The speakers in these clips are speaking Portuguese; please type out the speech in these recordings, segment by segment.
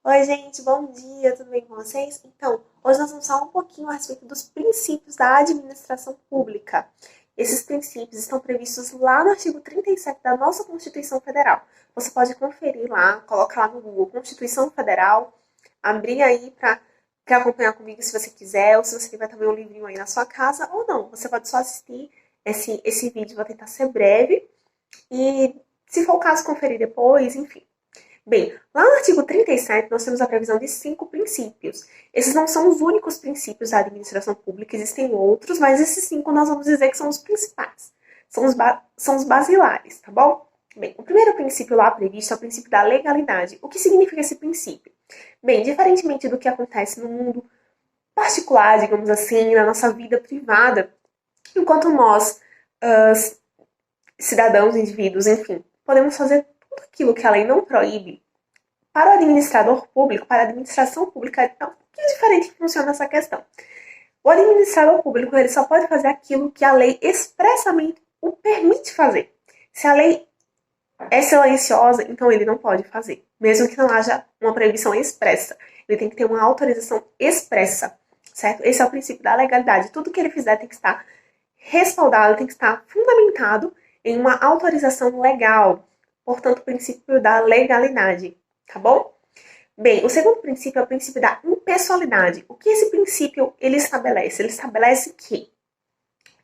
Oi, gente, bom dia, tudo bem com vocês? Então, hoje nós vamos falar um pouquinho a respeito dos princípios da administração pública. Esses princípios estão previstos lá no artigo 37 da nossa Constituição Federal. Você pode conferir lá, colocar lá no Google Constituição Federal, abrir aí para acompanhar comigo se você quiser, ou se você tiver também um livrinho aí na sua casa, ou não. Você pode só assistir esse vídeo, vou tentar ser breve, e se for o caso, conferir depois, enfim. Bem, lá no artigo 37, nós temos a previsão de 5 princípios. Esses não são os únicos princípios da administração pública, existem outros, mas esses 5 nós vamos dizer que são os principais. São os basilares, tá bom? Bem, o primeiro princípio lá previsto é o princípio da legalidade. O que significa esse princípio? Bem, diferentemente do que acontece no mundo particular, digamos assim, na nossa vida privada, enquanto nós, cidadãos, indivíduos, enfim, podemos fazer tudo aquilo que a lei não proíbe, para o administrador público, para a administração pública, é um pouquinho diferente que funciona essa questão. O administrador público ele só pode fazer aquilo que a lei expressamente o permite fazer. Se a lei é silenciosa, então ele não pode fazer, mesmo que não haja uma proibição expressa. Ele tem que ter uma autorização expressa, certo? Esse é o princípio da legalidade. Tudo que ele fizer tem que estar respaldado, tem que estar fundamentado em uma autorização legal. Portanto, o princípio da legalidade, tá bom? Bem, o segundo princípio é o princípio da impessoalidade. O que esse princípio ele estabelece? Ele estabelece que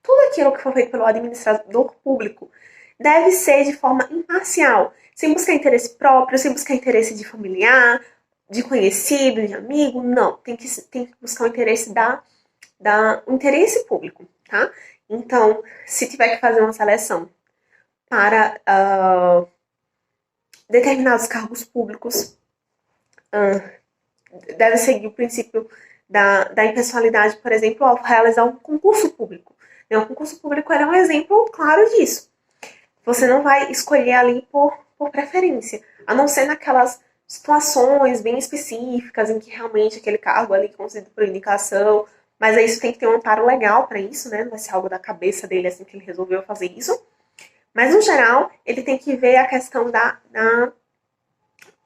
tudo aquilo que for feito pelo administrador público deve ser de forma imparcial, sem buscar interesse próprio, sem buscar interesse de familiar, de conhecido, de amigo, não. Tem que buscar o interesse o interesse público, tá? Então, se tiver que fazer uma seleção para determinados cargos públicos, deve seguir o princípio da impessoalidade, por exemplo, ao realizar um concurso público. O concurso público é um exemplo claro disso. Você não vai escolher ali por preferência, a não ser naquelas situações bem específicas em que realmente aquele cargo ali é concedido por indicação, mas aí isso tem que ter um amparo legal para isso, né? Não vai ser algo da cabeça dele assim que ele resolveu fazer isso. Mas, no geral, ele tem que ver a questão da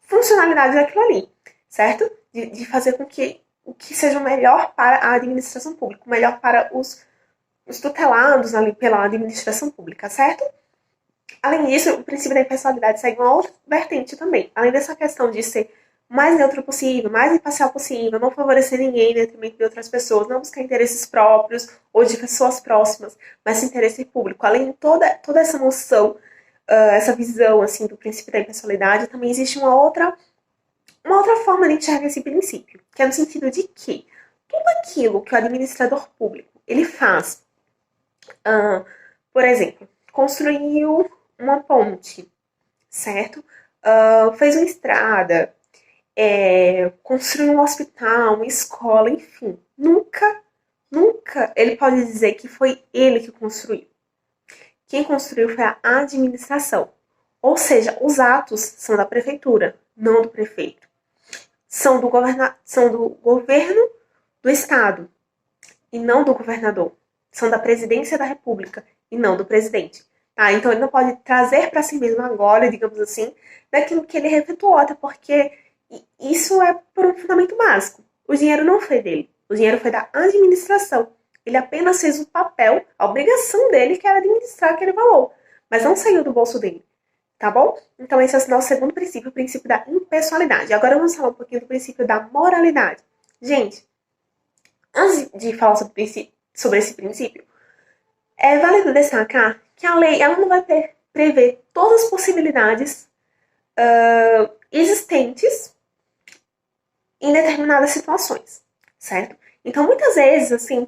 funcionalidade daquilo ali, certo? De fazer com que o que seja o melhor para a administração pública, o melhor para os tutelados ali pela administração pública, certo? Além disso, o princípio da impessoalidade segue uma outra vertente também. Além dessa questão de ser o mais neutro possível, mais imparcial possível, não favorecer ninguém em detrimento de outras pessoas, não buscar interesses próprios ou de pessoas próximas, mas interesse público. Além de toda essa noção, essa visão assim do princípio da impessoalidade, também existe uma outra forma de enxergar esse princípio, que é no sentido de que tudo aquilo que o administrador público ele faz, por exemplo, construiu uma ponte, certo? Fez uma estrada, construiu um hospital, uma escola, enfim. Nunca ele pode dizer que foi ele que construiu. Quem construiu foi a administração. Ou seja, os atos são da prefeitura, não do prefeito. São do governo do estado e não do governador. São da presidência da república e não do presidente. Tá? Então ele não pode trazer para si mesmo agora, digamos assim, daquilo que ele efetuou, até porque isso é por um fundamento básico. O dinheiro não foi dele, o dinheiro foi da administração. Ele apenas fez o papel, a obrigação dele, que era administrar aquele valor, mas não saiu do bolso dele, tá bom? Então esse é o nosso segundo princípio, o princípio da impessoalidade. Agora vamos falar um pouquinho do princípio da moralidade. Gente, antes de falar sobre esse princípio, é válido destacar que a lei ela não vai prever todas as possibilidades existentes em determinadas situações, certo? Então, muitas vezes, assim,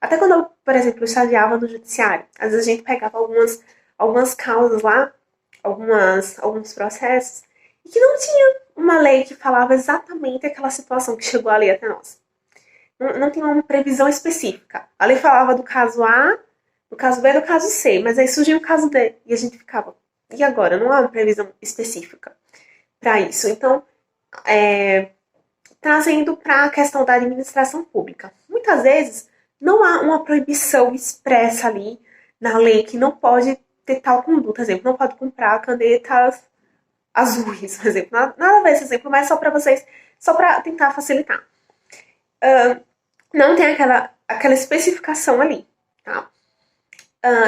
até quando eu, por exemplo, estagiava no judiciário, às vezes a gente pegava algumas causas lá, alguns processos, e que não tinha uma lei que falava exatamente aquela situação que chegou ali até nós. Não tinha uma previsão específica. A lei falava do caso A, do caso B e do caso C, mas aí surgiu o caso D, e a gente ficava, e agora? Não há uma previsão específica para isso. Então, trazendo para a questão da administração pública. Muitas vezes, não há uma proibição expressa ali na lei que não pode ter tal conduta. Por exemplo, não pode comprar canetas azuis, por exemplo. Nada a ver esse exemplo, mas só para vocês, só para tentar facilitar. Não tem aquela especificação ali, tá?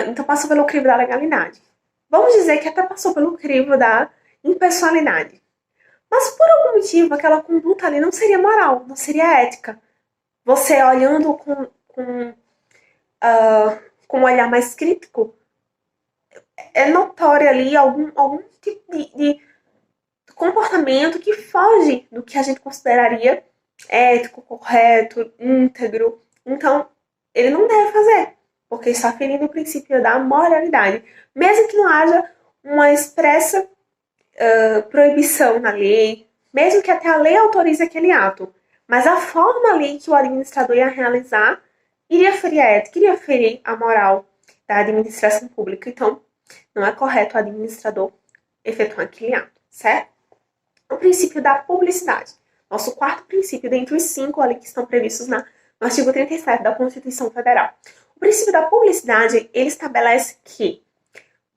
Então passou pelo crivo da legalidade. Vamos dizer que até passou pelo crivo da impessoalidade. Mas por algum motivo, aquela conduta ali não seria moral, não seria ética. Você olhando com um olhar mais crítico, é notório ali algum tipo de comportamento que foge do que a gente consideraria ético, correto, íntegro. Então, ele não deve fazer, porque está ferindo o princípio da moralidade. Mesmo que não haja uma expressa proibição na lei, mesmo que até a lei autorize aquele ato, mas a forma ali que o administrador ia realizar iria ferir a ética, iria ferir a moral da administração pública. Então, não é correto o administrador efetuar aquele ato, certo? O princípio da publicidade. Nosso quarto princípio, dentre os 5 ali que estão previstos no artigo 37 da Constituição Federal. O princípio da publicidade, ele estabelece que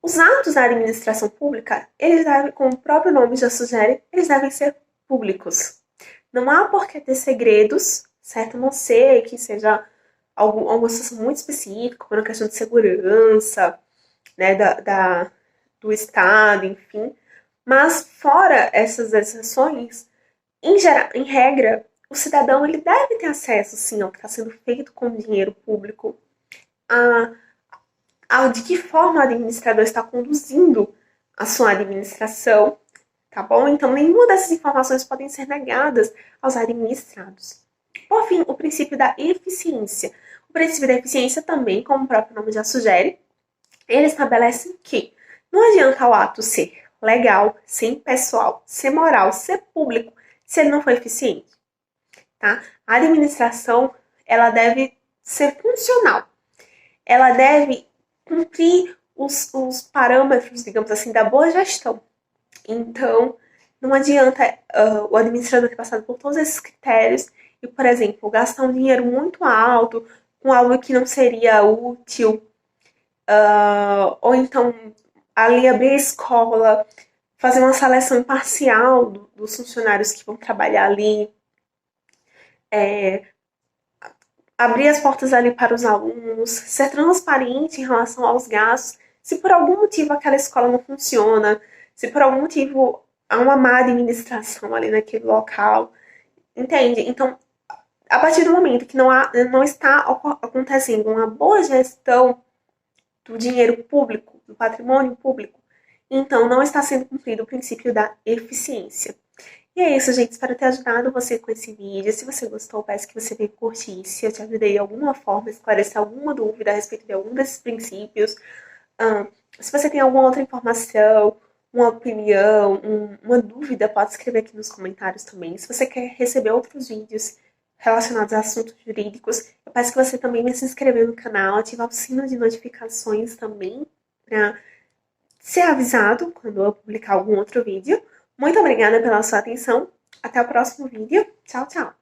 os atos da administração pública, eles devem, como o próprio nome já sugere, eles devem ser públicos. Não há por que ter segredos, certo? A não ser que seja alguma situação muito específica, como uma questão de segurança, né, do Estado, enfim. Mas fora essas exceções, em regra, o cidadão ele deve ter acesso, sim, ao que está sendo feito com o dinheiro público, de que forma o administrador está conduzindo a sua administração, tá bom? Então, nenhuma dessas informações podem ser negadas aos administrados. Por fim, o princípio da eficiência. O princípio da eficiência também, como o próprio nome já sugere, ele estabelece que não adianta o ato ser legal, ser impessoal, ser moral, ser público, se ele não for eficiente, tá? A administração, ela deve ser funcional. Ela deve cumprir os parâmetros, digamos assim, da boa gestão. Então, não adianta o administrador ter passado por todos esses critérios e, por exemplo, gastar um dinheiro muito alto com algo que não seria útil, ou então ali abrir a escola, fazer uma seleção imparcial dos funcionários que vão trabalhar ali, abrir as portas ali para os alunos, ser transparente em relação aos gastos. Se por algum motivo aquela escola não funciona, se por algum motivo há uma má administração ali naquele local, entende? Então, a partir do momento que não está acontecendo uma boa gestão do dinheiro público, do patrimônio público, então não está sendo cumprido o princípio da eficiência. E é isso, gente. Espero ter ajudado você com esse vídeo. Se você gostou, peço que você venha curtir. Se eu te ajudei de alguma forma, esclarecer alguma dúvida a respeito de algum desses princípios. Se você tem alguma outra informação, uma opinião, uma dúvida, pode escrever aqui nos comentários também. Se você quer receber outros vídeos relacionados a assuntos jurídicos, eu peço que você também venha se inscrever no canal, ativar o sino de notificações também, para ser avisado quando eu publicar algum outro vídeo. Muito obrigada pela sua atenção. Até o próximo vídeo. Tchau, tchau!